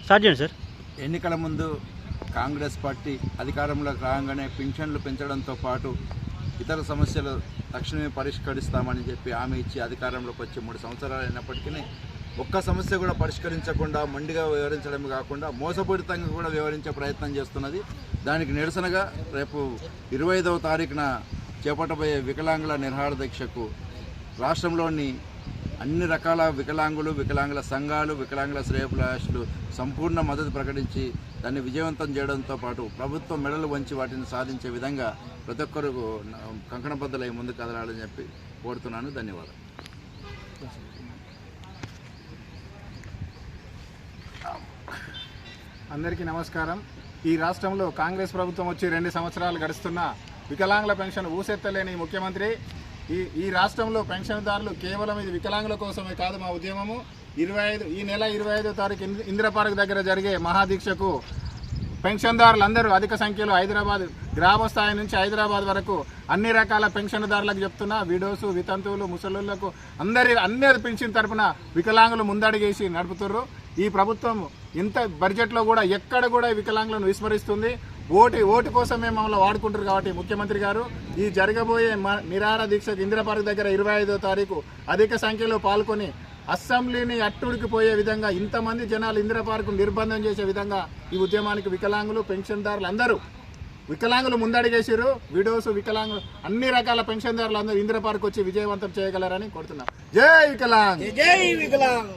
Start చేయండి sir. ఎన్నికల ముందు కాంగ్రెస్ పార్టీ అధికారంలోకి రాగానే పింఛన్లు పెంచడంతో పాటు ఇతర సమస్యలు తక్షణమే పరిష్కరిస్తామని చెప్పి హామీ ఇచ్చి అధికారంలోకి వచ్చి 3 సంవత్సరాలు అయినప్పటికీ ఒక్క సమస్య కూడా పరిష్కరించకుండా మొండిగా వివరించడమే కాకుండా మోసపూరితంగా కూడా వివరించే ప్రయత్నం చేస్తున్నది. దానికి నిరసనగా రేపు 25వ తారీఖున చేపట్టబోయే వికలాంగుల నిరాహార దీక్షకు రాష్ట్రంలోని అన్ని రకాల వికలాంగులు, వికలాంగుల సంఘాలు, వికలాంగుల శ్రేయోభిలాషులు సంపూర్ణ మద్దతు ప్రకటించి దాన్ని విజయవంతం చేయడంతో పాటు ప్రభుత్వం మెడలు వంచి వాటిని సాధించే విధంగా ప్రతి ఒక్కరు కంకణబద్ధులై ముందుకు కదలాలని చెప్పి కోరుతున్నాను. ధన్యవాదాలు. అందరికీ నమస్కారం. ఈ రాష్ట్రంలో కాంగ్రెస్ ప్రభుత్వం వచ్చి 2 సంవత్సరాలు గడుస్తున్న వికలాంగుల పెన్షన్ ఊసెత్తలేని ముఖ్యమంత్రి ఈ రాష్ట్రంలో పెన్షన్దారులు కేవలం ఇది వికలాంగుల కోసమే కాదు మా ఉద్యమము. ఈ నెల 25వ తారీఖు ఇందిరా పార్క్ దగ్గర జరిగే మహాదీక్షకు పెన్షన్దారులందరూ అధిక సంఖ్యలో హైదరాబాద్ గ్రామ స్థాయి నుంచి హైదరాబాద్ వరకు అన్ని రకాల పెన్షన్దారులకు చెప్తున్నా, విడోసు, వితంతువులు, ముసలుళ్లకు అందరి పెన్షన్ తరపున వికలాంగులు ముందడిగేసి నడుపుతుర్రు. ఈ ప్రభుత్వం ఇంత బడ్జెట్లో కూడా ఎక్కడ కూడా వికలాంగులను విస్మరిస్తుంది. ఓటు కోసమే మమ్మల్ని వాడుకుంటారు. కాబట్టి ముఖ్యమంత్రి గారు ఈ జరగబోయే నిరాహార దీక్షకు ఇందిరా పార్క్ దగ్గర 25వ తారీఖు అధిక సంఖ్యలో పాల్గొని అసెంబ్లీని అట్టుడికి పోయే విధంగా ఇంతమంది జనాలు ఇందిరా పార్కు నిర్బంధం చేసే విధంగా ఈ ఉద్యమానికి వికలాంగులు, పెన్షన్దారులు అందరూ వికలాంగులు ముందడిగేసారు. విడోస్, వికలాంగులు అన్ని రకాల పెన్షన్దారులు అందరూ ఇందిరా పార్క్ వచ్చి విజయవంతం చేయగలరని కోరుతున్నాం. జై వికలాంగ్, జై వికలాంగ్.